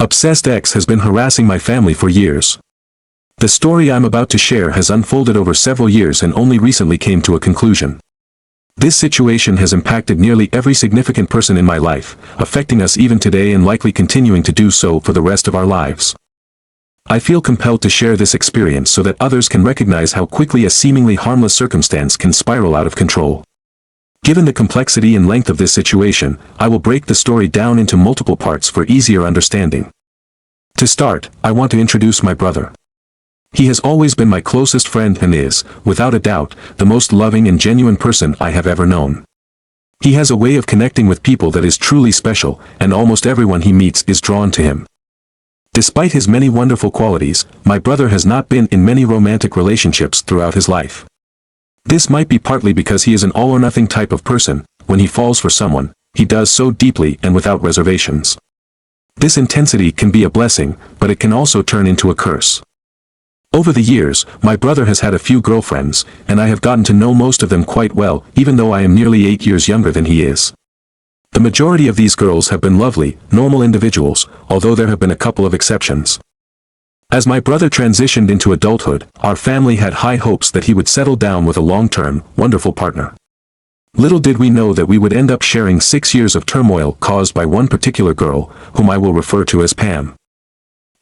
Obsessed ex has been harassing my family for years. The story I'm about to share has unfolded over several years and only recently came to a conclusion. This situation has impacted nearly every significant person in my life, affecting us even today and likely continuing to do so for the rest of our lives. I feel compelled to share this experience so that others can recognize how quickly a seemingly harmless circumstance can spiral out of control. Given the complexity and length of this situation, I will break the story down into multiple parts for easier understanding. To start, I want to introduce my brother. He has always been my closest friend and is, without a doubt, the most loving and genuine person I have ever known. He has a way of connecting with people that is truly special, and almost everyone he meets is drawn to him. Despite his many wonderful qualities, my brother has not been in many romantic relationships throughout his life. This might be partly because he is an all-or-nothing type of person. When he falls for someone, he does so deeply and without reservations. This intensity can be a blessing, but it can also turn into a curse. Over the years, my brother has had a few girlfriends, and I have gotten to know most of them quite well, even though I am nearly 8 years younger than he is. The majority of these girls have been lovely, normal individuals, although there have been a couple of exceptions. As my brother transitioned into adulthood, our family had high hopes that he would settle down with a long-term, wonderful partner. Little did we know that we would end up sharing 6 years of turmoil caused by one particular girl, whom I will refer to as Pam.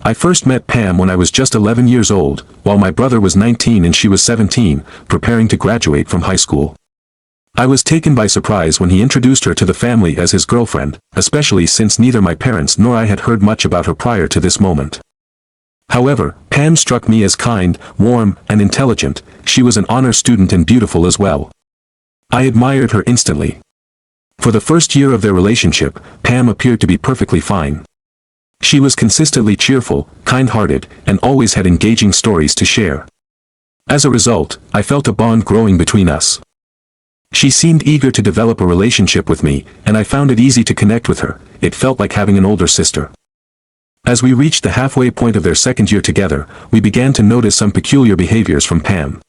I first met Pam when I was just 11 years old, while my brother was 19 and she was 17, preparing to graduate from high school. I was taken by surprise when he introduced her to the family as his girlfriend, especially since neither my parents nor I had heard much about her prior to this moment. However, Pam struck me as kind, warm, and intelligent. She was an honor student and beautiful as well. I admired her instantly. For the first year of their relationship, Pam appeared to be perfectly fine. She was consistently cheerful, kind-hearted, and always had engaging stories to share. As a result, I felt a bond growing between us. She seemed eager to develop a relationship with me, and I found it easy to connect with her. It felt like having an older sister. As we reached the halfway point of their second year together, we began to notice some peculiar behaviors from Pam.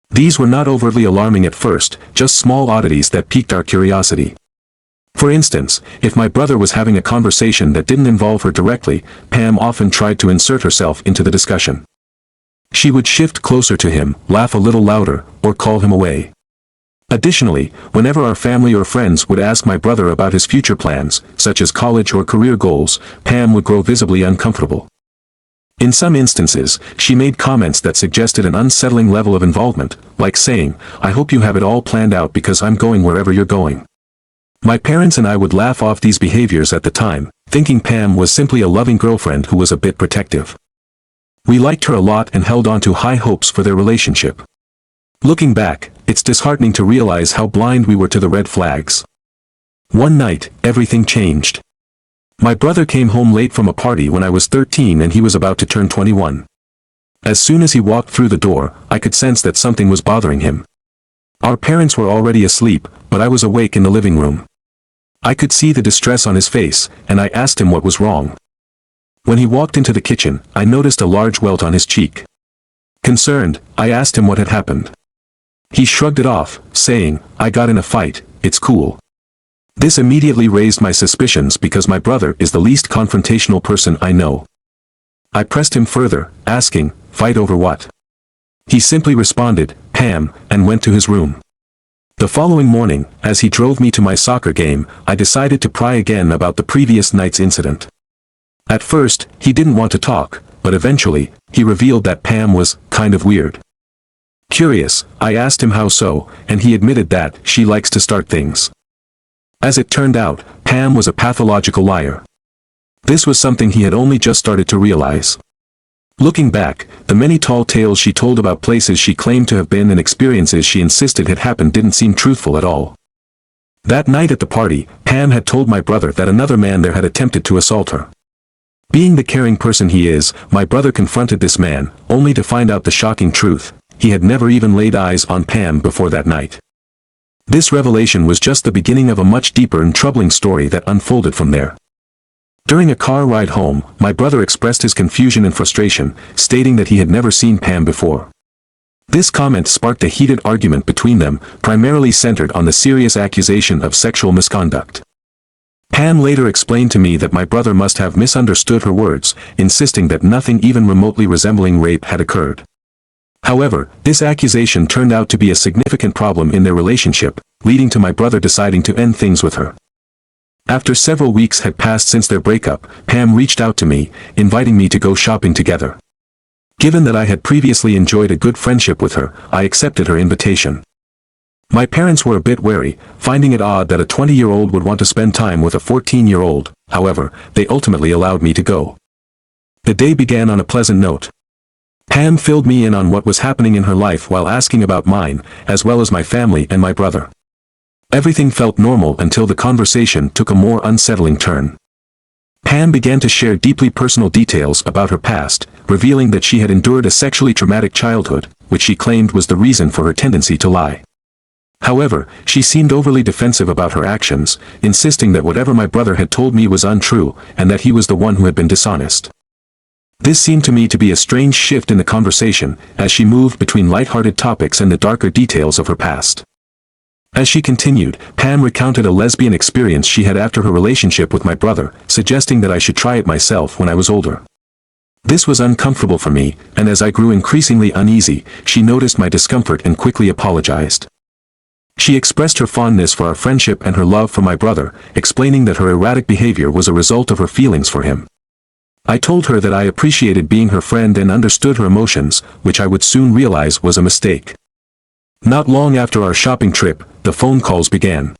These were not overtly alarming at first, just small oddities that piqued our curiosity. For instance, if my brother was having a conversation that didn't involve her directly, Pam often tried to insert herself into the discussion. She would shift closer to him, laugh a little louder, or call him away. Additionally, whenever our family or friends would ask my brother about his future plans, such as college or career goals, Pam would grow visibly uncomfortable. In some instances, she made comments that suggested an unsettling level of involvement, like saying, "I hope you have it all planned out because I'm going wherever you're going." My parents and I would laugh off these behaviors at the time, thinking Pam was simply a loving girlfriend who was a bit protective. We liked her a lot and held on to high hopes for their relationship. Looking back, it's disheartening to realize how blind we were to the red flags. One night, everything changed. My brother came home late from a party when I was 13 and he was about to turn 21. As soon as he walked through the door, I could sense that something was bothering him. Our parents were already asleep, but I was awake in the living room. I could see the distress on his face, and I asked him what was wrong. When he walked into the kitchen, I noticed a large welt on his cheek. Concerned, I asked him what had happened. He shrugged it off, saying, "I got in a fight, it's cool." This immediately raised my suspicions because my brother is the least confrontational person I know. I pressed him further, asking, "Fight over what?" He simply responded, "Pam," and went to his room. The following morning, as he drove me to my soccer game, I decided to pry again about the previous night's incident. At first, he didn't want to talk, but eventually, he revealed that Pam was kind of weird. Curious, I asked him how so, and he admitted that she likes to start things. As it turned out, Pam was a pathological liar. This was something he had only just started to realize. Looking back, the many tall tales she told about places she claimed to have been and experiences she insisted had happened didn't seem truthful at all. That night at the party, Pam had told my brother that another man there had attempted to assault her. Being the caring person he is, my brother confronted this man, only to find out the shocking truth: he had never even laid eyes on Pam before that night. This revelation was just the beginning of a much deeper and troubling story that unfolded from there. During a car ride home, my brother expressed his confusion and frustration, stating that he had never seen Pam before. This comment sparked a heated argument between them, primarily centered on the serious accusation of sexual misconduct. Pam later explained to me that my brother must have misunderstood her words, insisting that nothing even remotely resembling rape had occurred. However, this accusation turned out to be a significant problem in their relationship, leading to my brother deciding to end things with her. After several weeks had passed since their breakup, Pam reached out to me, inviting me to go shopping together. Given that I had previously enjoyed a good friendship with her, I accepted her invitation. My parents were a bit wary, finding it odd that a 20-year-old would want to spend time with a 14-year-old, however, they ultimately allowed me to go. The day began on a pleasant note. Pam filled me in on what was happening in her life while asking about mine, as well as my family and my brother. Everything felt normal until the conversation took a more unsettling turn. Pam began to share deeply personal details about her past, revealing that she had endured a sexually traumatic childhood, which she claimed was the reason for her tendency to lie. However, she seemed overly defensive about her actions, insisting that whatever my brother had told me was untrue, and that he was the one who had been dishonest. This seemed to me to be a strange shift in the conversation, as she moved between lighthearted topics and the darker details of her past. As she continued, Pam recounted a lesbian experience she had after her relationship with my brother, suggesting that I should try it myself when I was older. This was uncomfortable for me, and as I grew increasingly uneasy, she noticed my discomfort and quickly apologized. She expressed her fondness for our friendship and her love for my brother, explaining that her erratic behavior was a result of her feelings for him. I told her that I appreciated being her friend and understood her emotions, which I would soon realize was a mistake. Not long after our shopping trip, the phone calls began.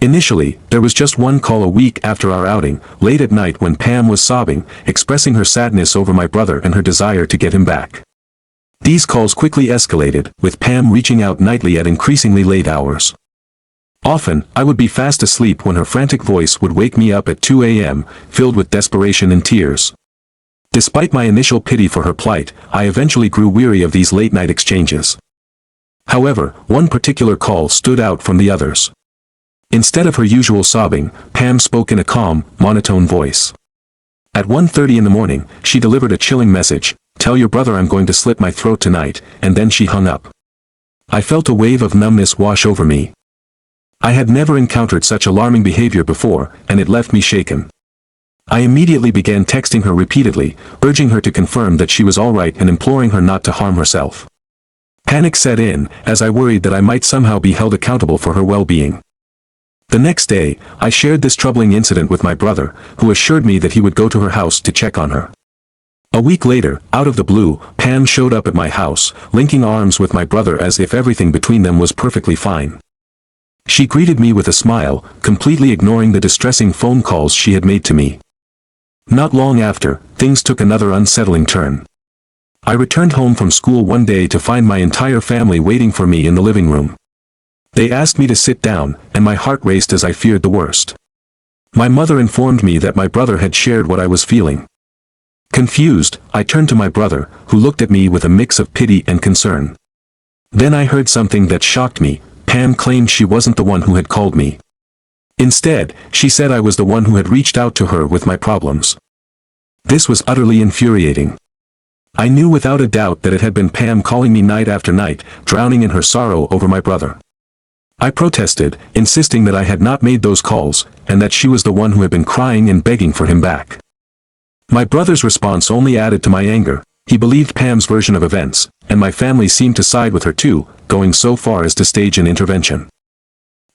Initially, there was just one call a week after our outing, late at night when Pam was sobbing, expressing her sadness over my brother and her desire to get him back. These calls quickly escalated, with Pam reaching out nightly at increasingly late hours. Often, I would be fast asleep when her frantic voice would wake me up at 2 a.m., filled with desperation and tears. Despite my initial pity for her plight, I eventually grew weary of these late-night exchanges. However, one particular call stood out from the others. Instead of her usual sobbing, Pam spoke in a calm, monotone voice. At 1:30 in the morning, she delivered a chilling message, "Tell your brother I'm going to slit my throat tonight," and then she hung up. I felt a wave of numbness wash over me. I had never encountered such alarming behavior before, and it left me shaken. I immediately began texting her repeatedly, urging her to confirm that she was all right and imploring her not to harm herself. Panic set in, as I worried that I might somehow be held accountable for her well-being. The next day, I shared this troubling incident with my brother, who assured me that he would go to her house to check on her. A week later, out of the blue, Pam showed up at my house, linking arms with my brother as if everything between them was perfectly fine. She greeted me with a smile, completely ignoring the distressing phone calls she had made to me. Not long after, things took another unsettling turn. I returned home from school one day to find my entire family waiting for me in the living room. They asked me to sit down, and my heart raced as I feared the worst. My mother informed me that my brother had shared what I was feeling. Confused, I turned to my brother, who looked at me with a mix of pity and concern. Then I heard something that shocked me. Pam claimed she wasn't the one who had called me. Instead, she said I was the one who had reached out to her with my problems. This was utterly infuriating. I knew without a doubt that it had been Pam calling me night after night, drowning in her sorrow over my brother. I protested, insisting that I had not made those calls, and that she was the one who had been crying and begging for him back. My brother's response only added to my anger. He believed Pam's version of events, and my family seemed to side with her too, going so far as to stage an intervention.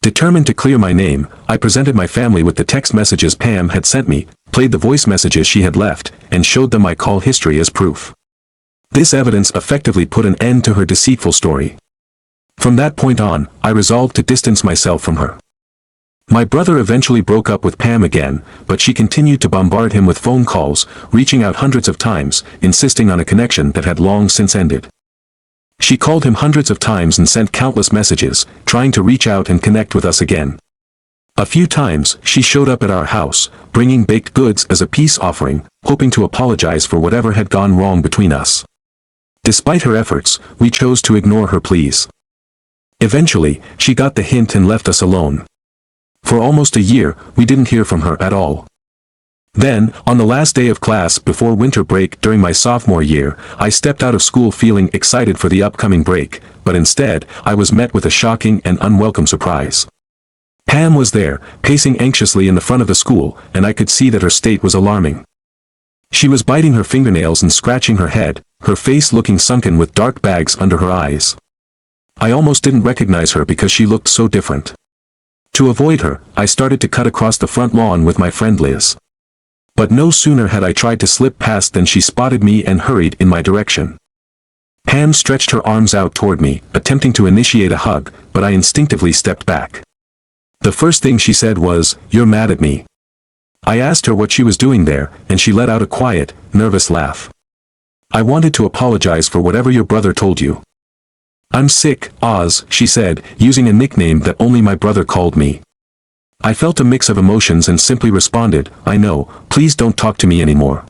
Determined to clear my name, I presented my family with the text messages Pam had sent me, played the voice messages she had left, and showed them my call history as proof. This evidence effectively put an end to her deceitful story. From that point on, I resolved to distance myself from her. My brother eventually broke up with Pam again, but she continued to bombard him with phone calls, reaching out hundreds of times, insisting on a connection that had long since ended. She called him hundreds of times and sent countless messages, trying to reach out and connect with us again. A few times, she showed up at our house, bringing baked goods as a peace offering, hoping to apologize for whatever had gone wrong between us. Despite her efforts, we chose to ignore her pleas. Eventually, she got the hint and left us alone. For almost a year, we didn't hear from her at all. Then, on the last day of class before winter break during my sophomore year, I stepped out of school feeling excited for the upcoming break, but instead, I was met with a shocking and unwelcome surprise. Pam was there, pacing anxiously in the front of the school, and I could see that her state was alarming. She was biting her fingernails and scratching her head, her face looking sunken with dark bags under her eyes. I almost didn't recognize her because she looked so different. To avoid her, I started to cut across the front lawn with my friend Liz. But no sooner had I tried to slip past than she spotted me and hurried in my direction. Pam stretched her arms out toward me, attempting to initiate a hug, but I instinctively stepped back. The first thing she said was, "You're mad at me." I asked her what she was doing there, and she let out a quiet, nervous laugh. "I wanted to apologize for whatever your brother told you." "I'm sick, Oz," she said, using a nickname that only my brother called me. I felt a mix of emotions and simply responded, "I know, please don't talk to me anymore."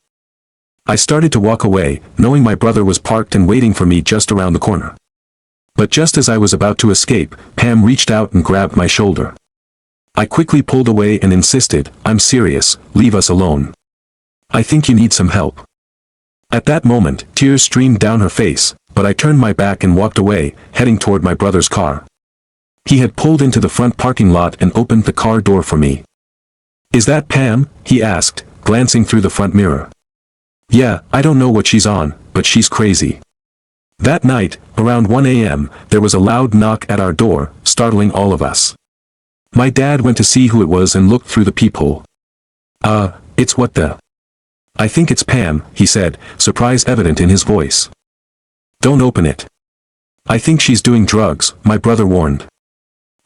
I started to walk away, knowing my brother was parked and waiting for me just around the corner. But just as I was about to escape, Pam reached out and grabbed my shoulder. I quickly pulled away and insisted, "I'm serious, leave us alone. I think you need some help." At that moment, tears streamed down her face, but I turned my back and walked away, heading toward my brother's car. He had pulled into the front parking lot and opened the car door for me. "Is that Pam?" he asked, glancing through the front mirror. "Yeah, I don't know what she's on, but she's crazy." That night, around 1 a.m., there was a loud knock at our door, startling all of us. My dad went to see who it was and looked through the peephole. It's what the... "I think it's Pam," he said, surprise evident in his voice. "Don't open it." "I think she's doing drugs," my brother warned.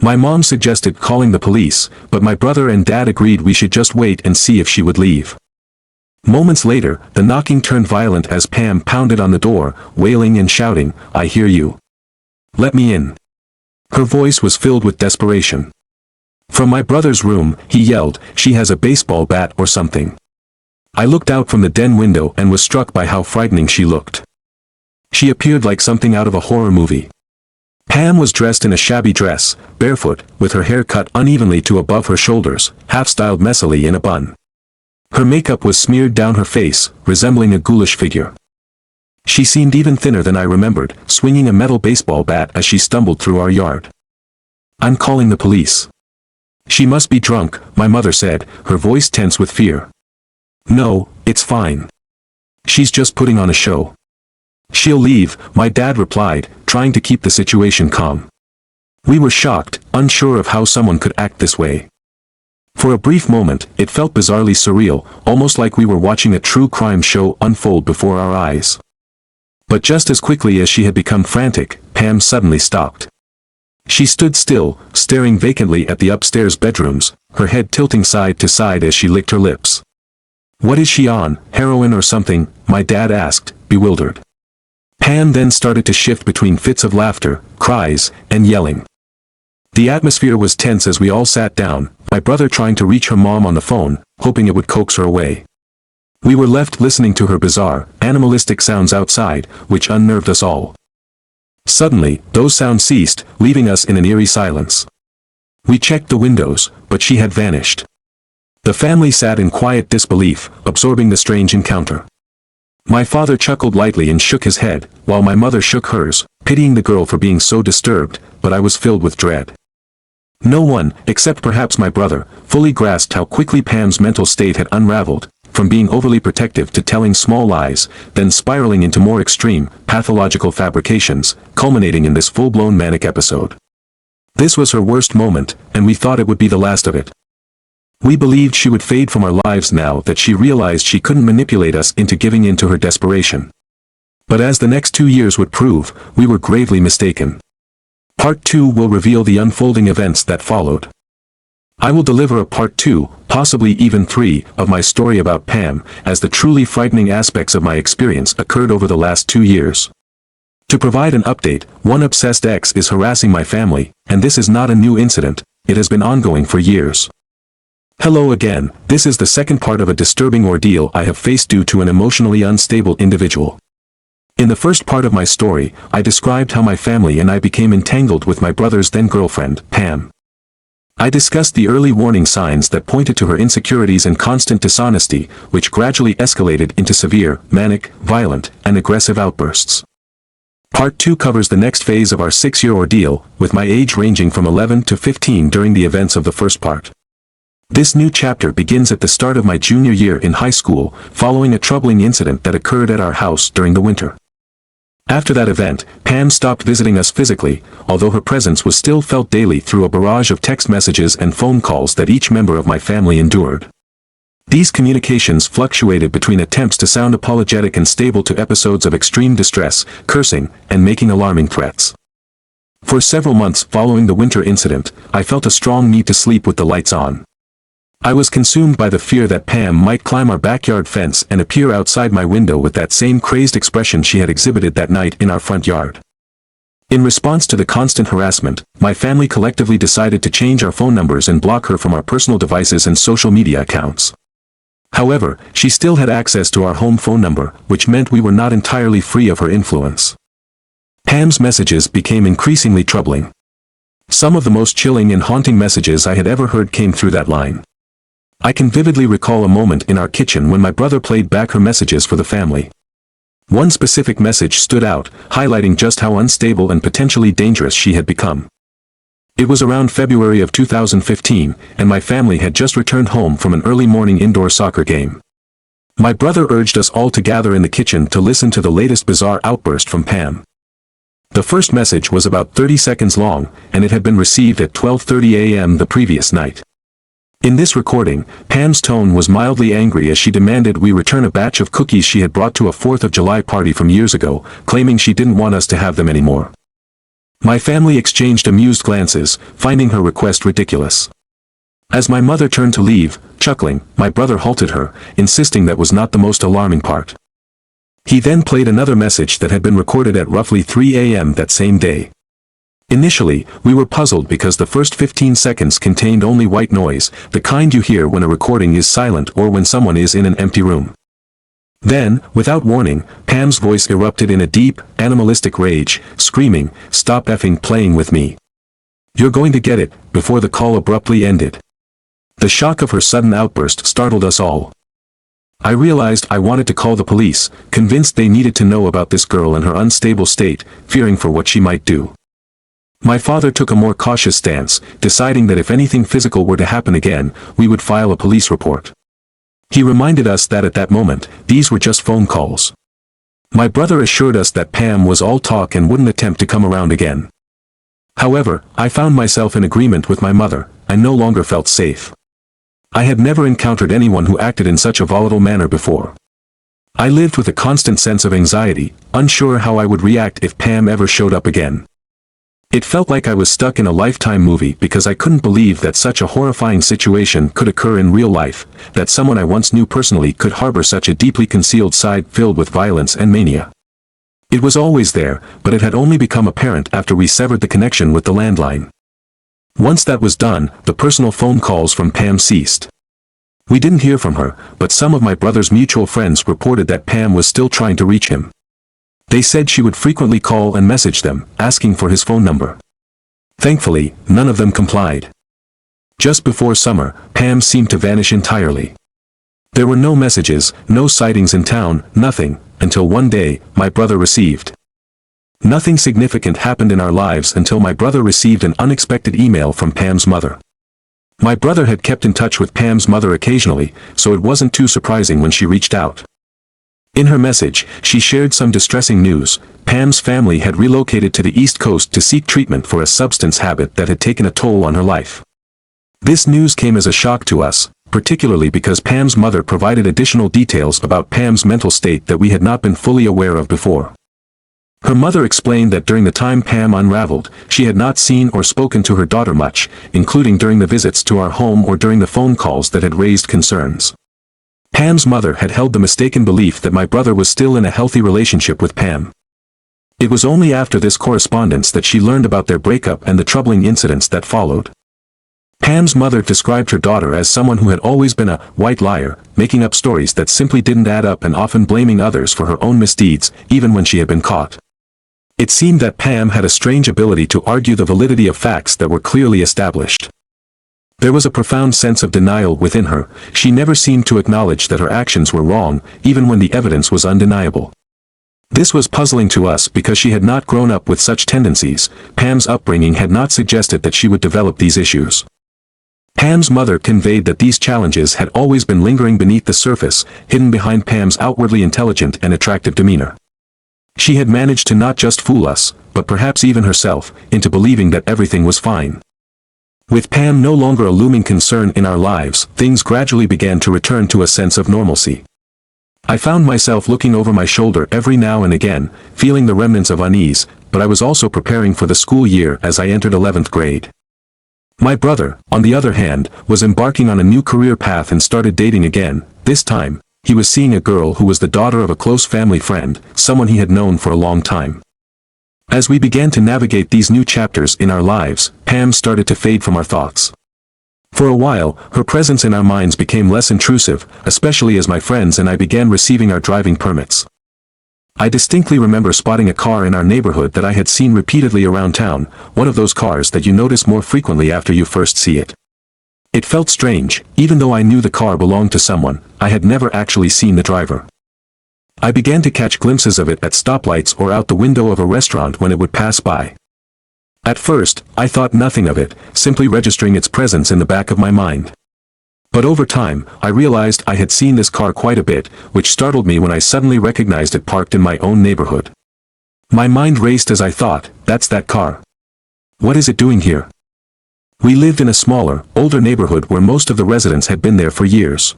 My mom suggested calling the police, but my brother and dad agreed we should just wait and see if she would leave. Moments later, the knocking turned violent as Pam pounded on the door, wailing and shouting, "I hear you. Let me in." Her voice was filled with desperation. From my brother's room, he yelled, "She has a baseball bat or something." I looked out from the den window and was struck by how frightening she looked. She appeared like something out of a horror movie. Pam was dressed in a shabby dress, barefoot, with her hair cut unevenly to above her shoulders, half-styled messily in a bun. Her makeup was smeared down her face, resembling a ghoulish figure. She seemed even thinner than I remembered, swinging a metal baseball bat as she stumbled through our yard. "I'm calling the police." "She must be drunk," my mother said, her voice tense with fear. "No, it's fine. She's just putting on a show." "She'll leave," my dad replied, trying to keep the situation calm. We were shocked, unsure of how someone could act this way. For a brief moment, it felt bizarrely surreal, almost like we were watching a true crime show unfold before our eyes. But just as quickly as she had become frantic, Pam suddenly stopped. She stood still, staring vacantly at the upstairs bedrooms, her head tilting side to side as she licked her lips. "What is she on, heroin or something?" my dad asked, bewildered. Pam then started to shift between fits of laughter, cries, and yelling. The atmosphere was tense as we all sat down, my brother trying to reach her mom on the phone, hoping it would coax her away. We were left listening to her bizarre, animalistic sounds outside, which unnerved us all. Suddenly, those sounds ceased, leaving us in an eerie silence. We checked the windows, but she had vanished. The family sat in quiet disbelief, absorbing the strange encounter. My father chuckled lightly and shook his head, while my mother shook hers, pitying the girl for being so disturbed, but I was filled with dread. No one, except perhaps my brother, fully grasped how quickly Pam's mental state had unraveled, from being overly protective to telling small lies, then spiraling into more extreme, pathological fabrications, culminating in this full-blown manic episode. This was her worst moment, and we thought it would be the last of it. We believed she would fade from our lives now that she realized she couldn't manipulate us into giving in to her desperation. But as the next 2 years would prove, we were gravely mistaken. Part 2 will reveal the unfolding events that followed. I will deliver a part 2, possibly even 3, of my story about Pam, as the truly frightening aspects of my experience occurred over the last 2 years. To provide an update, one obsessed ex is harassing my family, and this is not a new incident, it has been ongoing for years. Hello again, this is the second part of a disturbing ordeal I have faced due to an emotionally unstable individual. In the first part of my story, I described how my family and I became entangled with my brother's then-girlfriend, Pam. I discussed the early warning signs that pointed to her insecurities and constant dishonesty, which gradually escalated into severe, manic, violent, and aggressive outbursts. Part 2 covers the next phase of our 6-year ordeal, with my age ranging from 11 to 15 during the events of the first part. This new chapter begins at the start of my junior year in high school, following a troubling incident that occurred at our house during the winter. After that event, Pam stopped visiting us physically, although her presence was still felt daily through a barrage of text messages and phone calls that each member of my family endured. These communications fluctuated between attempts to sound apologetic and stable to episodes of extreme distress, cursing, and making alarming threats. For several months following the winter incident, I felt a strong need to sleep with the lights on. I was consumed by the fear that Pam might climb our backyard fence and appear outside my window with that same crazed expression she had exhibited that night in our front yard. In response to the constant harassment, my family collectively decided to change our phone numbers and block her from our personal devices and social media accounts. However, she still had access to our home phone number, which meant we were not entirely free of her influence. Pam's messages became increasingly troubling. Some of the most chilling and haunting messages I had ever heard came through that line. I can vividly recall a moment in our kitchen when my brother played back her messages for the family. One specific message stood out, highlighting just how unstable and potentially dangerous she had become. It was around February of 2015, and my family had just returned home from an early morning indoor soccer game. My brother urged us all to gather in the kitchen to listen to the latest bizarre outburst from Pam. The first message was about 30 seconds long, and it had been received at 12:30 a.m. the previous night. In this recording, Pam's tone was mildly angry as she demanded we return a batch of cookies she had brought to a 4th of July party from years ago, claiming she didn't want us to have them anymore. My family exchanged amused glances, finding her request ridiculous. As my mother turned to leave, chuckling, my brother halted her, insisting that was not the most alarming part. He then played another message that had been recorded at roughly 3 a.m. that same day. Initially, we were puzzled because the first 15 seconds contained only white noise, the kind you hear when a recording is silent or when someone is in an empty room. Then, without warning, Pam's voice erupted in a deep, animalistic rage, screaming, "Stop effing playing with me. You're going to get it," before the call abruptly ended. The shock of her sudden outburst startled us all. I realized I wanted to call the police, convinced they needed to know about this girl and her unstable state, fearing for what she might do. My father took a more cautious stance, deciding that if anything physical were to happen again, we would file a police report. He reminded us that at that moment, these were just phone calls. My brother assured us that Pam was all talk and wouldn't attempt to come around again. However, I found myself in agreement with my mother. I no longer felt safe. I had never encountered anyone who acted in such a volatile manner before. I lived with a constant sense of anxiety, unsure how I would react if Pam ever showed up again. It felt like I was stuck in a Lifetime movie because I couldn't believe that such a horrifying situation could occur in real life, that someone I once knew personally could harbor such a deeply concealed side filled with violence and mania. It was always there, but it had only become apparent after we severed the connection with the landline. Once that was done, the personal phone calls from Pam ceased. We didn't hear from her, but some of my brother's mutual friends reported that Pam was still trying to reach him. They said she would frequently call and message them, asking for his phone number. Thankfully, none of them complied. Just before summer, Pam seemed to vanish entirely. There were no messages, no sightings in town, nothing, until one day, my brother received. Nothing significant happened in our lives until my brother received an unexpected email from Pam's mother. My brother had kept in touch with Pam's mother occasionally, so it wasn't too surprising when she reached out. In her message, she shared some distressing news. Pam's family had relocated to the East Coast to seek treatment for a substance habit that had taken a toll on her life. This news came as a shock to us, particularly because Pam's mother provided additional details about Pam's mental state that we had not been fully aware of before. Her mother explained that during the time Pam unraveled, she had not seen or spoken to her daughter much, including during the visits to our home or during the phone calls that had raised concerns. Pam's mother had held the mistaken belief that my brother was still in a healthy relationship with Pam. It was only after this correspondence that she learned about their breakup and the troubling incidents that followed. Pam's mother described her daughter as someone who had always been a white liar, making up stories that simply didn't add up and often blaming others for her own misdeeds, even when she had been caught. It seemed that Pam had a strange ability to argue the validity of facts that were clearly established. There was a profound sense of denial within her. She never seemed to acknowledge that her actions were wrong, even when the evidence was undeniable. This was puzzling to us because she had not grown up with such tendencies. Pam's upbringing had not suggested that she would develop these issues. Pam's mother conveyed that these challenges had always been lingering beneath the surface, hidden behind Pam's outwardly intelligent and attractive demeanor. She had managed to not just fool us, but perhaps even herself, into believing that everything was fine. With Pam no longer a looming concern in our lives, things gradually began to return to a sense of normalcy. I found myself looking over my shoulder every now and again, feeling the remnants of unease, but I was also preparing for the school year as I entered 11th grade. My brother, on the other hand, was embarking on a new career path and started dating again. This time, he was seeing a girl who was the daughter of a close family friend, someone he had known for a long time. As we began to navigate these new chapters in our lives, Pam started to fade from our thoughts. For a while, her presence in our minds became less intrusive, especially as my friends and I began receiving our driving permits. I distinctly remember spotting a car in our neighborhood that I had seen repeatedly around town, one of those cars that you notice more frequently after you first see it. It felt strange, even though I knew the car belonged to someone, I had never actually seen the driver. I began to catch glimpses of it at stoplights or out the window of a restaurant when it would pass by. At first, I thought nothing of it, simply registering its presence in the back of my mind. But over time, I realized I had seen this car quite a bit, which startled me when I suddenly recognized it parked in my own neighborhood. My mind raced as I thought, that's that car. What is it doing here? We lived in a smaller, older neighborhood where most of the residents had been there for years.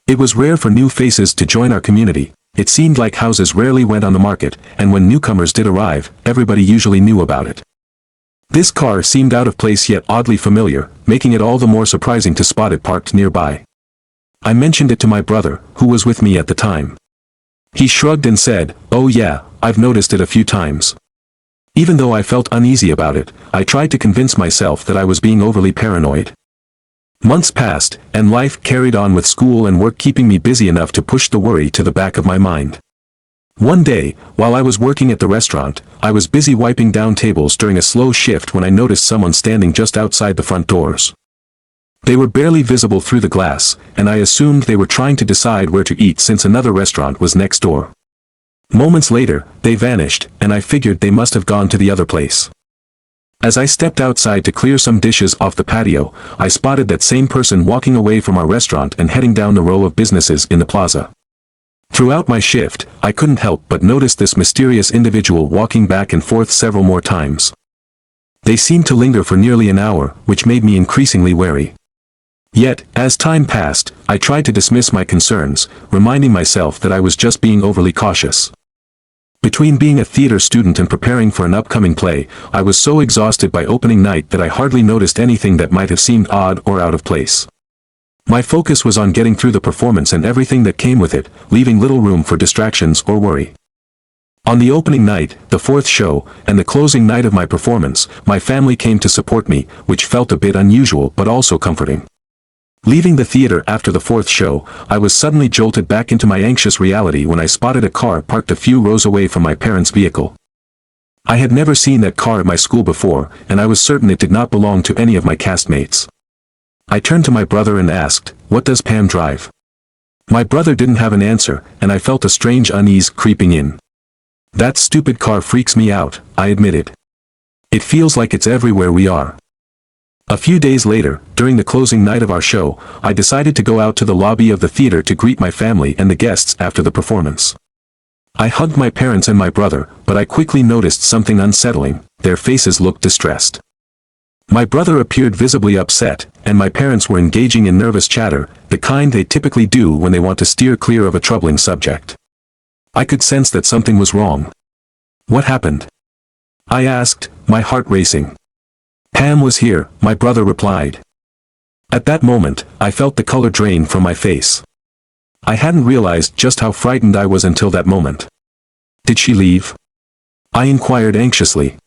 It was rare for new faces to join our community. It seemed like houses rarely went on the market, and when newcomers did arrive, everybody usually knew about it. This car seemed out of place yet oddly familiar, making it all the more surprising to spot it parked nearby. I mentioned it to my brother, who was with me at the time. He shrugged and said, "Oh yeah, I've noticed it a few times." Even though I felt uneasy about it, I tried to convince myself that I was being overly paranoid. Months passed, and life carried on with school and work keeping me busy enough to push the worry to the back of my mind. One day, while I was working at the restaurant, I was busy wiping down tables during a slow shift when I noticed someone standing just outside the front doors. They were barely visible through the glass, and I assumed they were trying to decide where to eat since another restaurant was next door. Moments later, they vanished, and I figured they must have gone to the other place. As I stepped outside to clear some dishes off the patio, I spotted that same person walking away from our restaurant and heading down the row of businesses in the plaza. Throughout my shift, I couldn't help but notice this mysterious individual walking back and forth several more times. They seemed to linger for nearly an hour, which made me increasingly wary. Yet, as time passed, I tried to dismiss my concerns, reminding myself that I was just being overly cautious. Between being a theater student and preparing for an upcoming play, I was so exhausted by opening night that I hardly noticed anything that might have seemed odd or out of place. My focus was on getting through the performance and everything that came with it, leaving little room for distractions or worry. On the opening night, the fourth show, and the closing night of my performance, my family came to support me, which felt a bit unusual but also comforting. Leaving the theater after the fourth show, I was suddenly jolted back into my anxious reality when I spotted a car parked a few rows away from my parents' vehicle. I had never seen that car at my school before, and I was certain it did not belong to any of my castmates. I turned to my brother and asked, "What does Pam drive?" My brother didn't have an answer, and I felt a strange unease creeping in. "That stupid car freaks me out," I admitted. "It feels like it's everywhere we are." A few days later, during the closing night of our show, I decided to go out to the lobby of the theater to greet my family and the guests after the performance. I hugged my parents and my brother, but I quickly noticed something unsettling. Their faces looked distressed. My brother appeared visibly upset, and my parents were engaging in nervous chatter, the kind they typically do when they want to steer clear of a troubling subject. I could sense that something was wrong. "What happened?" I asked, my heart racing. "Pam was here," my brother replied. At that moment, I felt the color drain from my face. I hadn't realized just how frightened I was until that moment. "Did she leave?" I inquired anxiously.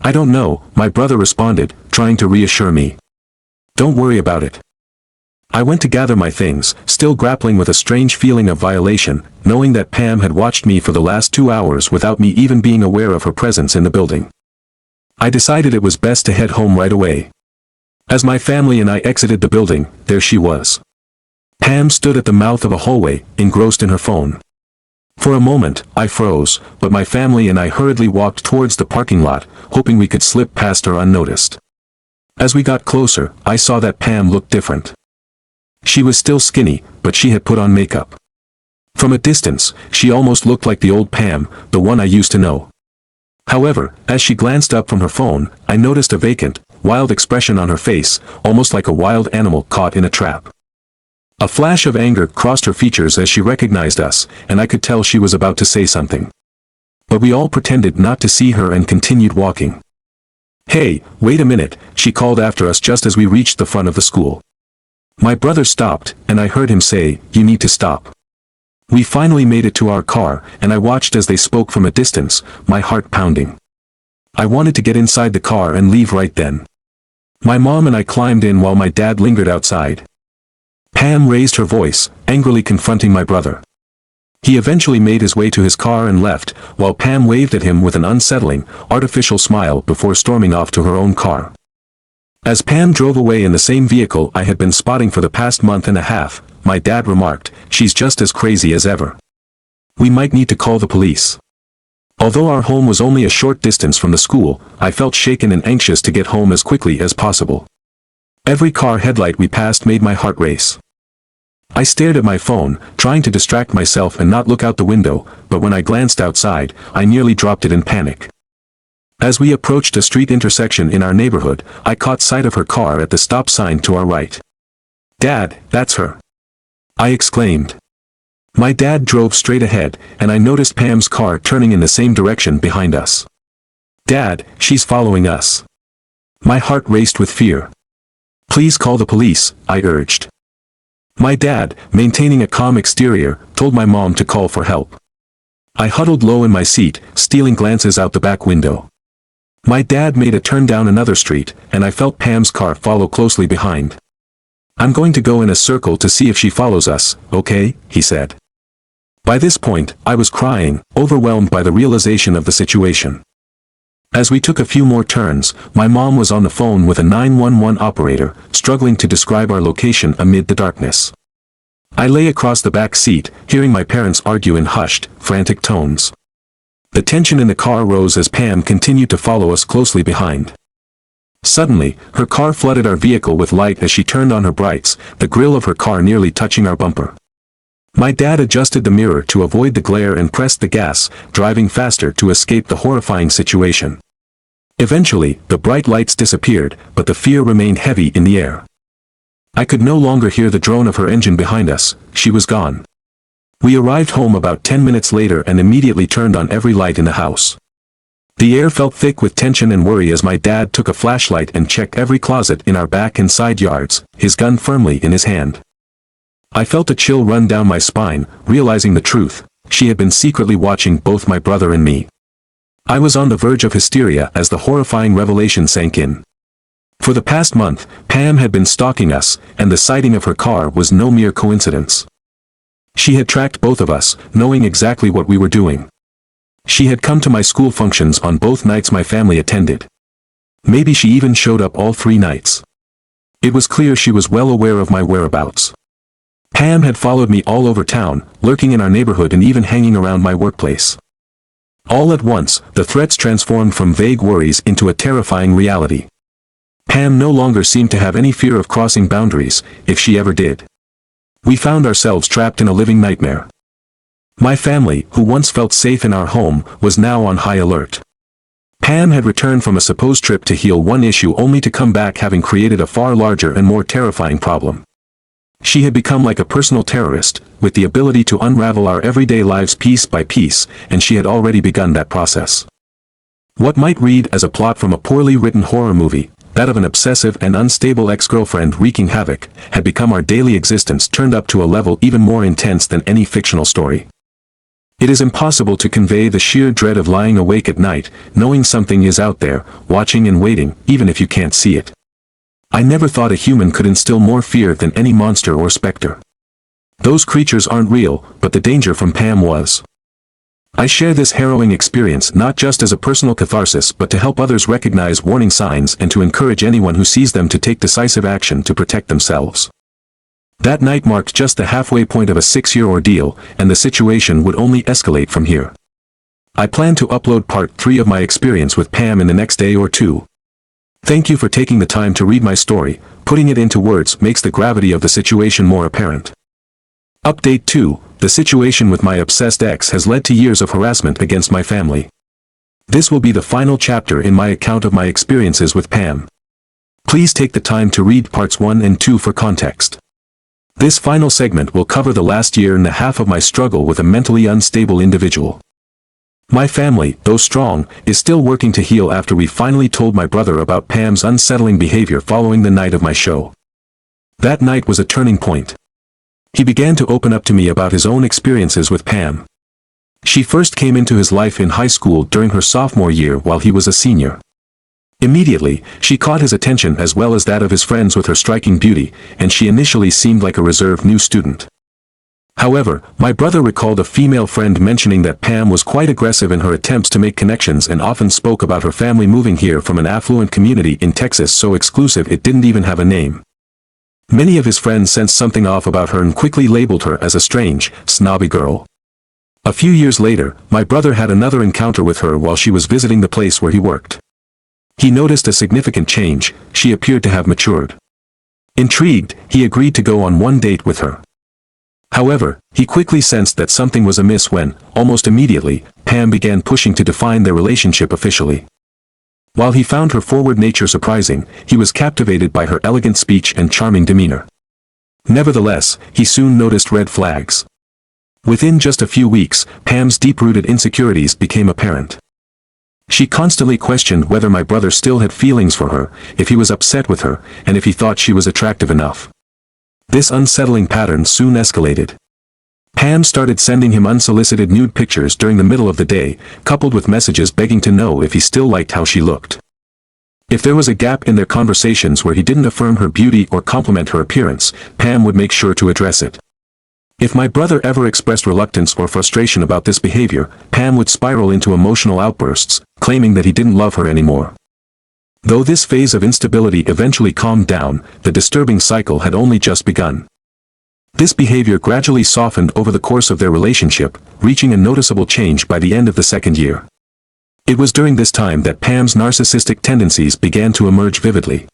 "I don't know," my brother responded, trying to reassure me. "Don't worry about it." I went to gather my things, still grappling with a strange feeling of violation, knowing that Pam had watched me for the last 2 hours without me even being aware of her presence in the building. I decided it was best to head home right away. As my family and I exited the building, there she was. Pam stood at the mouth of a hallway, engrossed in her phone. For a moment, I froze, but my family and I hurriedly walked towards the parking lot, hoping we could slip past her unnoticed. As we got closer, I saw that Pam looked different. She was still skinny, but she had put on makeup. From a distance, she almost looked like the old Pam, the one I used to know. However, as she glanced up from her phone, I noticed a vacant, wild expression on her face, almost like a wild animal caught in a trap. A flash of anger crossed her features as she recognized us, and I could tell she was about to say something. But we all pretended not to see her and continued walking. "Hey, wait a minute," she called after us just as we reached the front of the school. My brother stopped, and I heard him say, "You need to stop." We finally made it to our car, and I watched as they spoke from a distance, my heart pounding. I wanted to get inside the car and leave right then. My mom and I climbed in while my dad lingered outside. Pam raised her voice, angrily confronting my brother. He eventually made his way to his car and left, while Pam waved at him with an unsettling, artificial smile before storming off to her own car. As Pam drove away in the same vehicle I had been spotting for the past month and a half, my dad remarked, "She's just as crazy as ever. We might need to call the police." Although our home was only a short distance from the school, I felt shaken and anxious to get home as quickly as possible. Every car headlight we passed made my heart race. I stared at my phone, trying to distract myself and not look out the window, but when I glanced outside, I nearly dropped it in panic. As we approached a street intersection in our neighborhood, I caught sight of her car at the stop sign to our right. "Dad, that's her!" I exclaimed. My dad drove straight ahead, and I noticed Pam's car turning in the same direction behind us. "Dad, she's following us." My heart raced with fear. "Please call the police," I urged. My dad, maintaining a calm exterior, told my mom to call for help. I huddled low in my seat, stealing glances out the back window. My dad made a turn down another street, and I felt Pam's car follow closely behind. "I'm going to go in a circle to see if she follows us, okay?" he said. By this point, I was crying, overwhelmed by the realization of the situation. As we took a few more turns, my mom was on the phone with a 911 operator, struggling to describe our location amid the darkness. I lay across the back seat, hearing my parents argue in hushed, frantic tones. The tension in the car rose as Pam continued to follow us closely behind. Suddenly, her car flooded our vehicle with light as she turned on her brights, the grille of her car nearly touching our bumper. My dad adjusted the mirror to avoid the glare and pressed the gas, driving faster to escape the horrifying situation. Eventually, the bright lights disappeared, but the fear remained heavy in the air. I could no longer hear the drone of her engine behind us. She was gone. We arrived home about 10 minutes later and immediately turned on every light in the house. The air felt thick with tension and worry as my dad took a flashlight and checked every closet in our back and side yards, his gun firmly in his hand. I felt a chill run down my spine, realizing the truth. She had been secretly watching both my brother and me. I was on the verge of hysteria as the horrifying revelation sank in. For the past month, Pam had been stalking us, and the sighting of her car was no mere coincidence. She had tracked both of us, knowing exactly what we were doing. She had come to my school functions on both nights my family attended. Maybe she even showed up all 3 nights. It was clear she was well aware of my whereabouts. Pam had followed me all over town, lurking in our neighborhood and even hanging around my workplace. All at once, the threats transformed from vague worries into a terrifying reality. Pam no longer seemed to have any fear of crossing boundaries, if she ever did. We found ourselves trapped in a living nightmare. My family, who once felt safe in our home, was now on high alert. Pam had returned from a supposed trip to heal one issue only to come back having created a far larger and more terrifying problem. She had become like a personal terrorist, with the ability to unravel our everyday lives piece by piece, and she had already begun that process. What might read as a plot from a poorly written horror movie, that of an obsessive and unstable ex-girlfriend wreaking havoc, had become our daily existence turned up to a level even more intense than any fictional story. It is impossible to convey the sheer dread of lying awake at night, knowing something is out there, watching and waiting, even if you can't see it. I never thought a human could instill more fear than any monster or specter. Those creatures aren't real, but the danger from Pam was. I share this harrowing experience not just as a personal catharsis but to help others recognize warning signs and to encourage anyone who sees them to take decisive action to protect themselves. That night marked just the halfway point of a 6-year ordeal, and the situation would only escalate from here. I plan to upload part 3 of my experience with Pam in the next day or two. Thank you for taking the time to read my story. Putting it into words makes the gravity of the situation more apparent. Update 2. The situation with my obsessed ex has led to years of harassment against my family. This will be the final chapter in my account of my experiences with Pam. Please take the time to read parts 1 and 2 for context. This final segment will cover the last year and a half of my struggle with a mentally unstable individual. My family, though strong, is still working to heal after we finally told my brother about Pam's unsettling behavior following the night of my show. That night was a turning point. He began to open up to me about his own experiences with Pam. She first came into his life in high school during her sophomore year while he was a senior. Immediately, she caught his attention as well as that of his friends with her striking beauty, and she initially seemed like a reserved new student. However, my brother recalled a female friend mentioning that Pam was quite aggressive in her attempts to make connections and often spoke about her family moving here from an affluent community in Texas so exclusive it didn't even have a name. Many of his friends sensed something off about her and quickly labeled her as a strange, snobby girl. A few years later, my brother had another encounter with her while she was visiting the place where he worked. He noticed a significant change. She appeared to have matured. Intrigued, he agreed to go on one date with her. However, he quickly sensed that something was amiss when, almost immediately, Pam began pushing to define their relationship officially. While he found her forward nature surprising, he was captivated by her elegant speech and charming demeanor. Nevertheless, he soon noticed red flags. Within just a few weeks, Pam's deep-rooted insecurities became apparent. She constantly questioned whether my brother still had feelings for her, if he was upset with her, and if he thought she was attractive enough. This unsettling pattern soon escalated. Pam started sending him unsolicited nude pictures during the middle of the day, coupled with messages begging to know if he still liked how she looked. If there was a gap in their conversations where he didn't affirm her beauty or compliment her appearance, Pam would make sure to address it. If my brother ever expressed reluctance or frustration about this behavior, Pam would spiral into emotional outbursts, claiming that he didn't love her anymore. Though this phase of instability eventually calmed down, the disturbing cycle had only just begun. This behavior gradually softened over the course of their relationship, reaching a noticeable change by the end of the second year. It was during this time that Pam's narcissistic tendencies began to emerge vividly.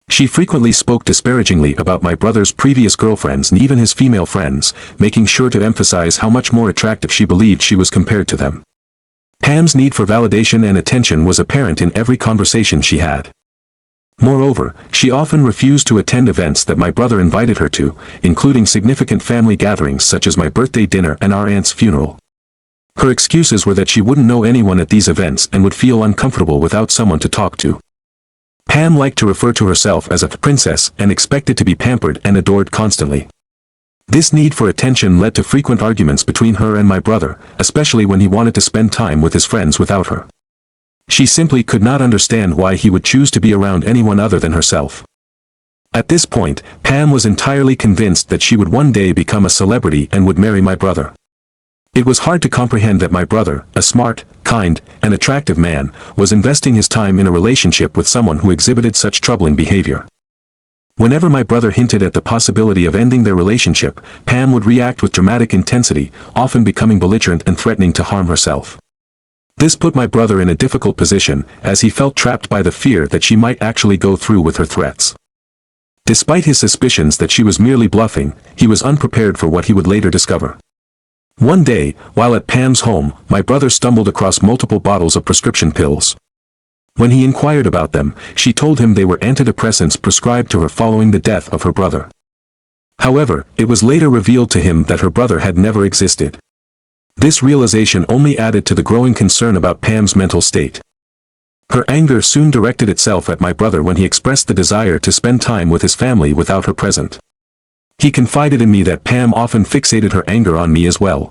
She frequently spoke disparagingly about my brother's previous girlfriends and even his female friends, making sure to emphasize how much more attractive she believed she was compared to them. Pam's need for validation and attention was apparent in every conversation she had. Moreover, she often refused to attend events that my brother invited her to, including significant family gatherings such as my birthday dinner and our aunt's funeral. Her excuses were that she wouldn't know anyone at these events and would feel uncomfortable without someone to talk to. Pam liked to refer to herself as a princess and expected to be pampered and adored constantly. This need for attention led to frequent arguments between her and my brother, especially when he wanted to spend time with his friends without her. She simply could not understand why he would choose to be around anyone other than herself. At this point, Pam was entirely convinced that she would one day become a celebrity and would marry my brother. It was hard to comprehend that my brother, a smart, kind, and attractive man, was investing his time in a relationship with someone who exhibited such troubling behavior. Whenever my brother hinted at the possibility of ending their relationship, Pam would react with dramatic intensity, often becoming belligerent and threatening to harm herself. This put my brother in a difficult position, as he felt trapped by the fear that she might actually go through with her threats. Despite his suspicions that she was merely bluffing, he was unprepared for what he would later discover. One day, while at Pam's home, my brother stumbled across multiple bottles of prescription pills. When he inquired about them, she told him they were antidepressants prescribed to her following the death of her brother. However, it was later revealed to him that her brother had never existed. This realization only added to the growing concern about Pam's mental state. Her anger soon directed itself at my brother when he expressed the desire to spend time with his family without her present. He confided in me that Pam often fixated her anger on me as well.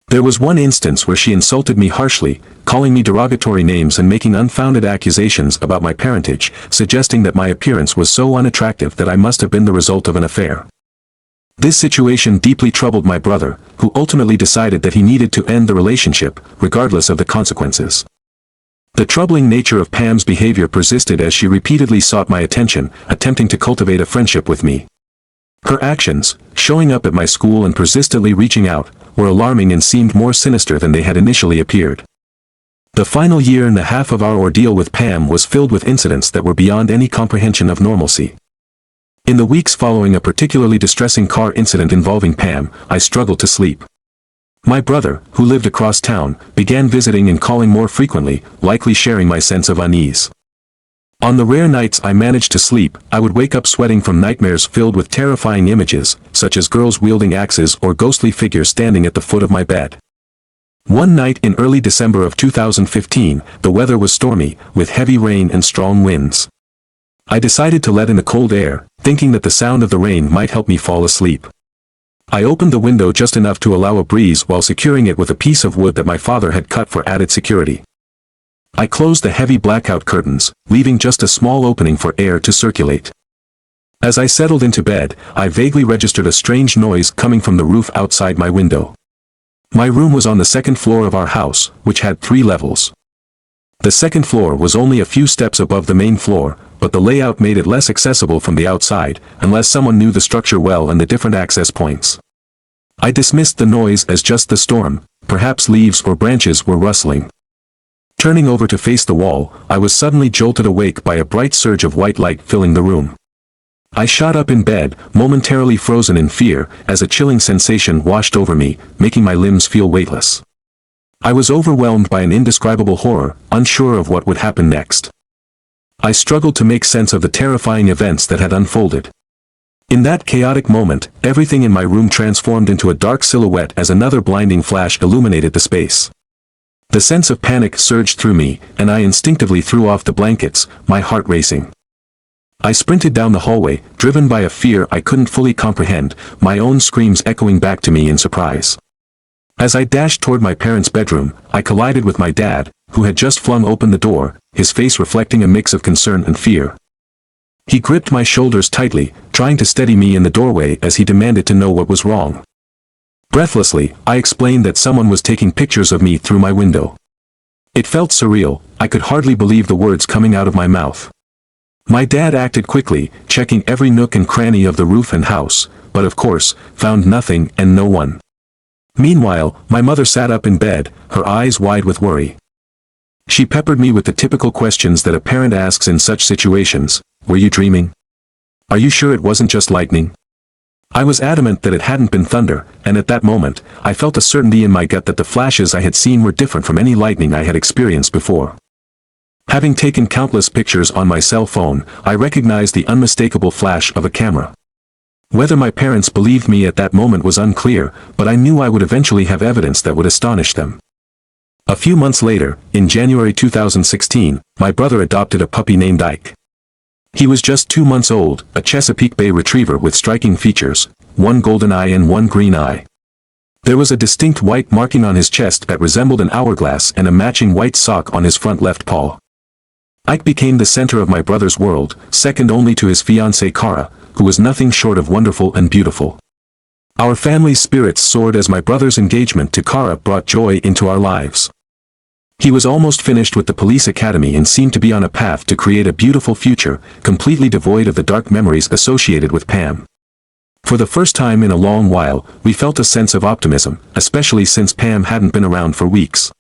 There was one instance where she insulted me harshly, calling me derogatory names and making unfounded accusations about my parentage, suggesting that my appearance was so unattractive that I must have been the result of an affair. This situation deeply troubled my brother, who ultimately decided that he needed to end the relationship, regardless of the consequences. The troubling nature of Pam's behavior persisted as she repeatedly sought my attention, attempting to cultivate a friendship with me. Her actions, showing up at my school and persistently reaching out, were alarming and seemed more sinister than they had initially appeared. The final year and a half of our ordeal with Pam was filled with incidents that were beyond any comprehension of normalcy. In the weeks following a particularly distressing car incident involving Pam, I struggled to sleep. My brother, who lived across town, began visiting and calling more frequently, likely sharing my sense of unease. On the rare nights I managed to sleep, I would wake up sweating from nightmares filled with terrifying images, such as girls wielding axes or ghostly figures standing at the foot of my bed. One night in early December of 2015, the weather was stormy, with heavy rain and strong winds. I decided to let in the cold air, thinking that the sound of the rain might help me fall asleep. I opened the window just enough to allow a breeze while securing it with a piece of wood that my father had cut for added security. I closed the heavy blackout curtains, leaving just a small opening for air to circulate. As I settled into bed, I vaguely registered a strange noise coming from the roof outside my window. My room was on the second floor of our house, which had 3 levels. The second floor was only a few steps above the main floor, but the layout made it less accessible from the outside, unless someone knew the structure well and the different access points. I dismissed the noise as just the storm, perhaps leaves or branches were rustling. Turning over to face the wall, I was suddenly jolted awake by a bright surge of white light filling the room. I shot up in bed, momentarily frozen in fear, as a chilling sensation washed over me, making my limbs feel weightless. I was overwhelmed by an indescribable horror, unsure of what would happen next. I struggled to make sense of the terrifying events that had unfolded. In that chaotic moment, everything in my room transformed into a dark silhouette as another blinding flash illuminated the space. The sense of panic surged through me, and I instinctively threw off the blankets, my heart racing. I sprinted down the hallway, driven by a fear I couldn't fully comprehend, my own screams echoing back to me in surprise. As I dashed toward my parents' bedroom, I collided with my dad, who had just flung open the door, his face reflecting a mix of concern and fear. He gripped my shoulders tightly, trying to steady me in the doorway as he demanded to know what was wrong. Breathlessly, I explained that someone was taking pictures of me through my window. It felt surreal, I could hardly believe the words coming out of my mouth. My dad acted quickly, checking every nook and cranny of the roof and house, but of course, found nothing and no one. Meanwhile, my mother sat up in bed, her eyes wide with worry. She peppered me with the typical questions that a parent asks in such situations. Were you dreaming? Are you sure it wasn't just lightning? I was adamant that it hadn't been thunder, and at that moment, I felt a certainty in my gut that the flashes I had seen were different from any lightning I had experienced before. Having taken countless pictures on my cell phone, I recognized the unmistakable flash of a camera. Whether my parents believed me at that moment was unclear, but I knew I would eventually have evidence that would astonish them. A few months later, in January 2016, my brother adopted a puppy named Ike. He was just 2 months old, a Chesapeake Bay Retriever with striking features, 1 golden eye and 1 green eye. There was a distinct white marking on his chest that resembled an hourglass and a matching white sock on his front left paw. Ike became the center of my brother's world, second only to his fiancée Cara, who was nothing short of wonderful and beautiful. Our family's spirits soared as my brother's engagement to Cara brought joy into our lives. He was almost finished with the police academy and seemed to be on a path to create a beautiful future, completely devoid of the dark memories associated with Pam. For the first time in a long while, we felt a sense of optimism, especially since Pam hadn't been around for weeks.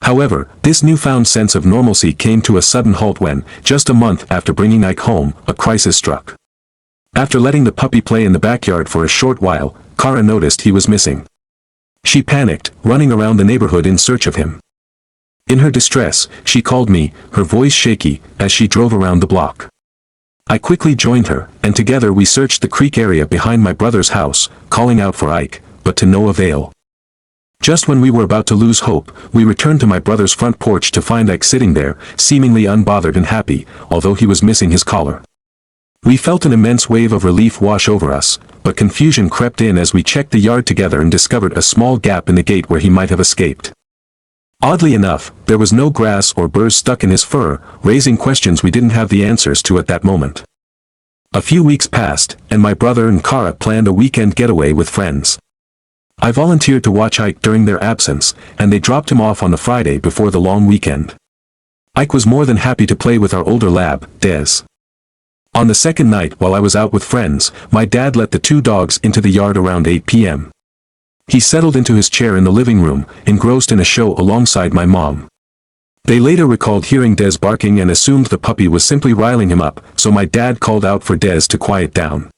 However, this newfound sense of normalcy came to a sudden halt when, just a month after bringing Ike home, a crisis struck. After letting the puppy play in the backyard for a short while, Cara noticed he was missing. She panicked, running around the neighborhood in search of him. In her distress, she called me, her voice shaky, as she drove around the block. I quickly joined her, and together we searched the creek area behind my brother's house, calling out for Ike, but to no avail. Just when we were about to lose hope, we returned to my brother's front porch to find Ike sitting there, seemingly unbothered and happy, although he was missing his collar. We felt an immense wave of relief wash over us, but confusion crept in as we checked the yard together and discovered a small gap in the gate where he might have escaped. Oddly enough, there was no grass or burrs stuck in his fur, raising questions we didn't have the answers to at that moment. A few weeks passed, and my brother and Cara planned a weekend getaway with friends. I volunteered to watch Ike during their absence, and they dropped him off on the Friday before the long weekend. Ike was more than happy to play with our older lab, Des. On the second night while I was out with friends, my dad let the two dogs into the yard around 8 p.m. He settled into his chair in the living room, engrossed in a show alongside my mom. They later recalled hearing Des barking and assumed the puppy was simply riling him up, so my dad called out for Des to quiet down.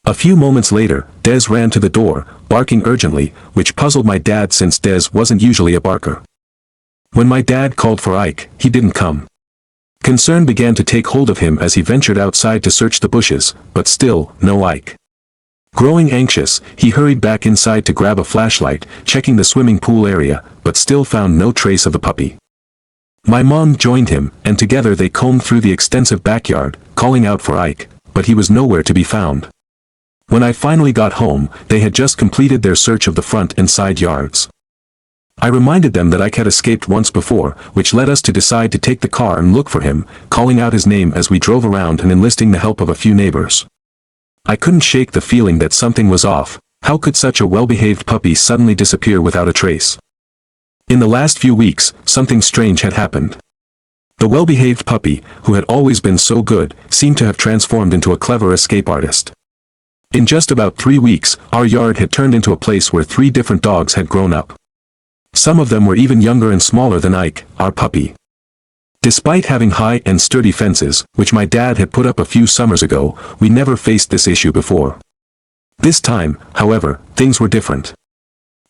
A few moments later, Des ran to the door, barking urgently, which puzzled my dad since Des wasn't usually a barker. When my dad called for Ike, he didn't come. Concern began to take hold of him as he ventured outside to search the bushes, but still, no Ike. Growing anxious, he hurried back inside to grab a flashlight, checking the swimming pool area, but still found no trace of the puppy. My mom joined him, and together they combed through the extensive backyard, calling out for Ike, but he was nowhere to be found. When I finally got home, they had just completed their search of the front and side yards. I reminded them that Ike had escaped once before, which led us to decide to take the car and look for him, calling out his name as we drove around and enlisting the help of a few neighbors. I couldn't shake the feeling that something was off. How could such a well-behaved puppy suddenly disappear without a trace? In the last few weeks, something strange had happened. The well-behaved puppy, who had always been so good, seemed to have transformed into a clever escape artist. In just about 3 weeks, our yard had turned into a place where 3 different dogs had grown up. Some of them were even younger and smaller than Ike, our puppy. Despite having high and sturdy fences, which my dad had put up a few summers ago, we never faced this issue before. This time, however, things were different.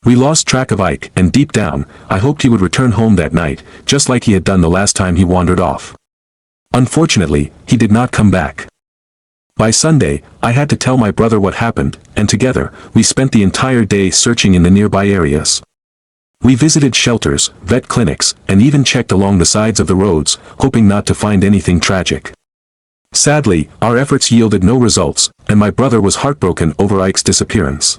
We lost track of Ike, and deep down, I hoped he would return home that night, just like he had done the last time he wandered off. Unfortunately, he did not come back. By Sunday, I had to tell my brother what happened, and together, we spent the entire day searching in the nearby areas. We visited shelters, vet clinics, and even checked along the sides of the roads, hoping not to find anything tragic. Sadly, our efforts yielded no results, and my brother was heartbroken over Ike's disappearance.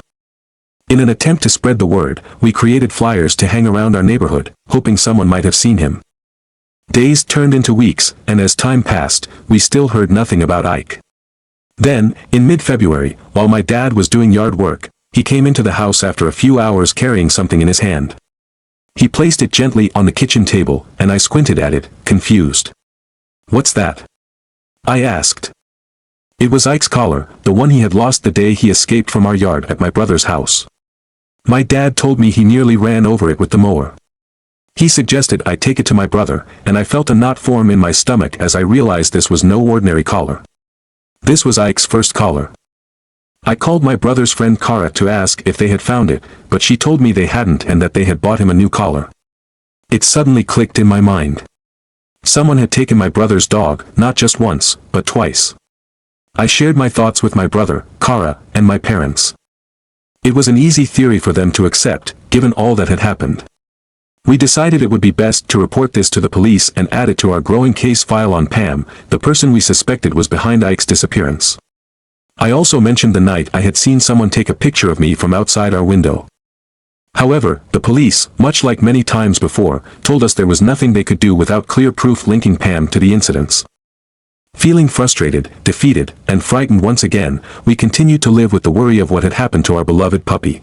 In an attempt to spread the word, we created flyers to hang around our neighborhood, hoping someone might have seen him. Days turned into weeks, and as time passed, we still heard nothing about Ike. Then, in mid-February, while my dad was doing yard work, he came into the house after a few hours carrying something in his hand. He placed it gently on the kitchen table, and I squinted at it, confused. "What's that?" I asked. It was Ike's collar, the one he had lost the day he escaped from our yard at my brother's house. My dad told me he nearly ran over it with the mower. He suggested I take it to my brother, and I felt a knot form in my stomach as I realized this was no ordinary collar. This was Ike's first collar. I called my brother's friend Kara to ask if they had found it, but she told me they hadn't and that they had bought him a new collar. It suddenly clicked in my mind. Someone had taken my brother's dog, not just once, but twice. I shared my thoughts with my brother, Kara, and my parents. It was an easy theory for them to accept, given all that had happened. We decided it would be best to report this to the police and add it to our growing case file on Pam, the person we suspected was behind Ike's disappearance. I also mentioned the night I had seen someone take a picture of me from outside our window. However, the police, much like many times before, told us there was nothing they could do without clear proof linking Pam to the incidents. Feeling frustrated, defeated, and frightened once again, we continued to live with the worry of what had happened to our beloved puppy.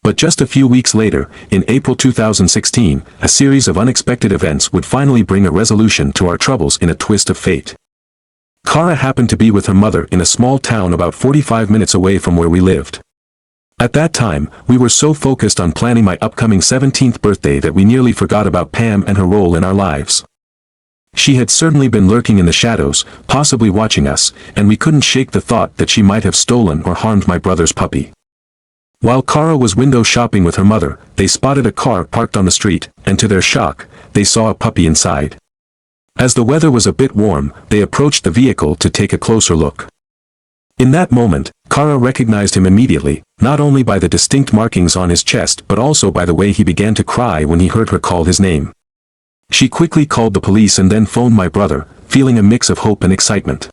But just a few weeks later, in April 2016, a series of unexpected events would finally bring a resolution to our troubles in a twist of fate. Kara happened to be with her mother in a small town about 45 minutes away from where we lived. At that time, we were so focused on planning my upcoming 17th birthday that we nearly forgot about Pam and her role in our lives. She had certainly been lurking in the shadows, possibly watching us, and we couldn't shake the thought that she might have stolen or harmed my brother's puppy. While Kara was window shopping with her mother, they spotted a car parked on the street, and to their shock, they saw a puppy inside. As the weather was a bit warm, they approached the vehicle to take a closer look. In that moment, Kara recognized him immediately, not only by the distinct markings on his chest but also by the way he began to cry when he heard her call his name. She quickly called the police and then phoned my brother, feeling a mix of hope and excitement.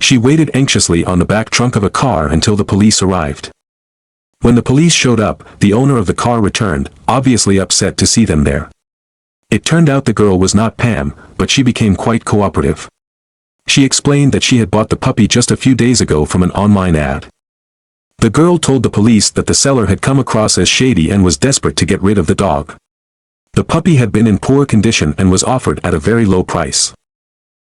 She waited anxiously on the back trunk of a car until the police arrived. When the police showed up, the owner of the car returned, obviously upset to see them there. It turned out the girl was not Pam, but she became quite cooperative. She explained that she had bought the puppy just a few days ago from an online ad. The girl told the police that the seller had come across as shady and was desperate to get rid of the dog. The puppy had been in poor condition and was offered at a very low price.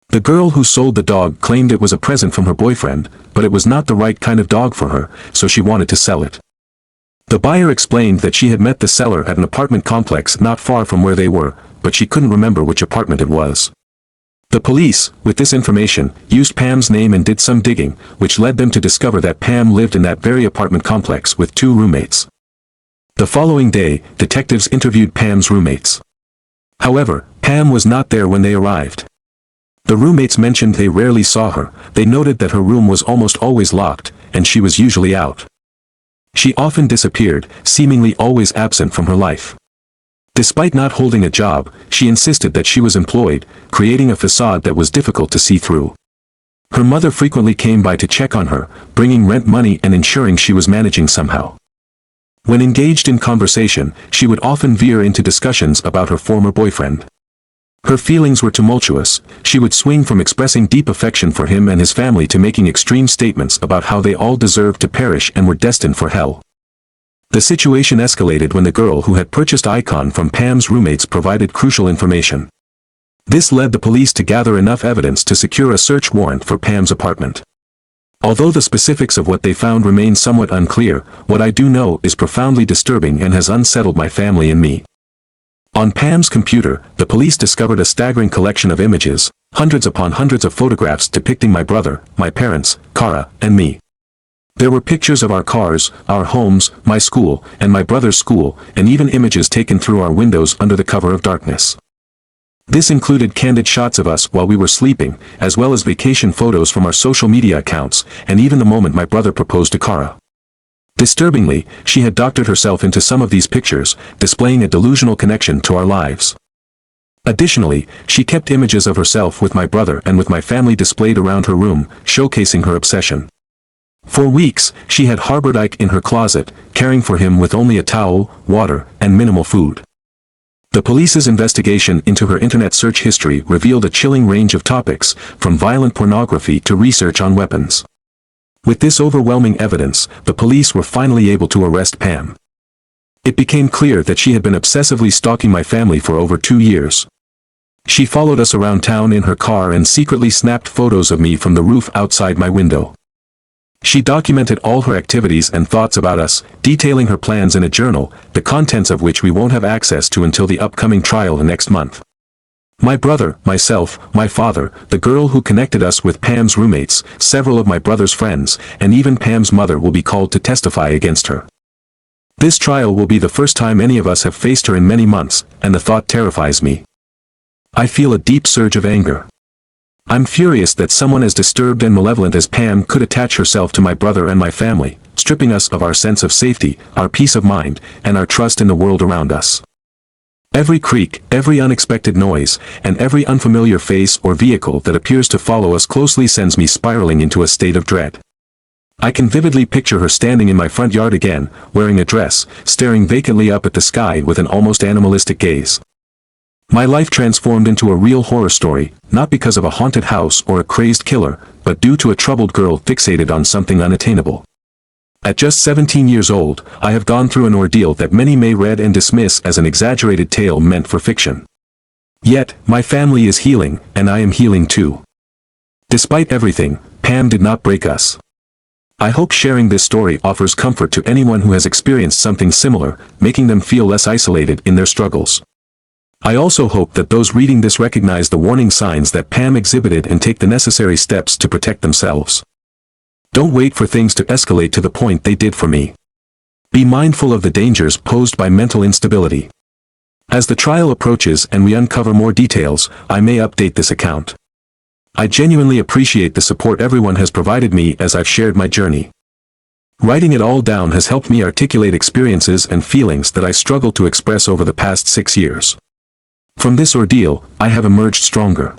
The girl who sold the dog claimed it was a present from her boyfriend, but it was not the right kind of dog for her, so she wanted to sell it. The buyer explained that she had met the seller at an apartment complex not far from where they were, but she couldn't remember which apartment it was. The police, with this information, used Pam's name and did some digging, which led them to discover that Pam lived in that very apartment complex with 2 roommates. The following day, detectives interviewed Pam's roommates. However, Pam was not there when they arrived. The roommates mentioned they rarely saw her. They noted that her room was almost always locked, and she was usually out. She often disappeared, seemingly always absent from her life. Despite not holding a job, she insisted that she was employed, creating a facade that was difficult to see through. Her mother frequently came by to check on her, bringing rent money and ensuring she was managing somehow. When engaged in conversation, she would often veer into discussions about her former boyfriend. Her feelings were tumultuous. She would swing from expressing deep affection for him and his family to making extreme statements about how they all deserved to perish and were destined for hell. The situation escalated when the girl who had purchased Icon from Pam's roommates provided crucial information. This led the police to gather enough evidence to secure a search warrant for Pam's apartment. Although the specifics of what they found remain somewhat unclear, what I do know is profoundly disturbing and has unsettled my family and me. On Pam's computer, the police discovered a staggering collection of images, hundreds upon hundreds of photographs depicting my brother, my parents, Kara, and me. There were pictures of our cars, our homes, my school, and my brother's school, and even images taken through our windows under the cover of darkness. This included candid shots of us while we were sleeping, as well as vacation photos from our social media accounts, and even the moment my brother proposed to Kara. Disturbingly, she had doctored herself into some of these pictures, displaying a delusional connection to our lives. Additionally, she kept images of herself with my brother and with my family displayed around her room, showcasing her obsession. For weeks, she had harbored Ike in her closet, caring for him with only a towel, water, and minimal food. The police's investigation into her internet search history revealed a chilling range of topics, from violent pornography to research on weapons. With this overwhelming evidence, the police were finally able to arrest Pam. It became clear that she had been obsessively stalking my family for over 2 years. She followed us around town in her car and secretly snapped photos of me from the roof outside my window. She documented all her activities and thoughts about us, detailing her plans in a journal, the contents of which we won't have access to until the upcoming trial next month. My brother, myself, my father, the girl who connected us with Pam's roommates, several of my brother's friends, and even Pam's mother will be called to testify against her. This trial will be the first time any of us have faced her in many months, and the thought terrifies me. I feel a deep surge of anger. I'm furious that someone as disturbed and malevolent as Pam could attach herself to my brother and my family, stripping us of our sense of safety, our peace of mind, and our trust in the world around us. Every creak, every unexpected noise, and every unfamiliar face or vehicle that appears to follow us closely sends me spiraling into a state of dread. I can vividly picture her standing in my front yard again, wearing a dress, staring vacantly up at the sky with an almost animalistic gaze. My life transformed into a real horror story, not because of a haunted house or a crazed killer, but due to a troubled girl fixated on something unattainable. At just 17 years old, I have gone through an ordeal that many may read and dismiss as an exaggerated tale meant for fiction. Yet, my family is healing, and I am healing too. Despite everything, Pam did not break us. I hope sharing this story offers comfort to anyone who has experienced something similar, making them feel less isolated in their struggles. I also hope that those reading this recognize the warning signs that Pam exhibited and take the necessary steps to protect themselves. Don't wait for things to escalate to the point they did for me. Be mindful of the dangers posed by mental instability. As the trial approaches and we uncover more details, I may update this account. I genuinely appreciate the support everyone has provided me as I've shared my journey. Writing it all down has helped me articulate experiences and feelings that I struggled to express over the past 6 years. From this ordeal, I have emerged stronger.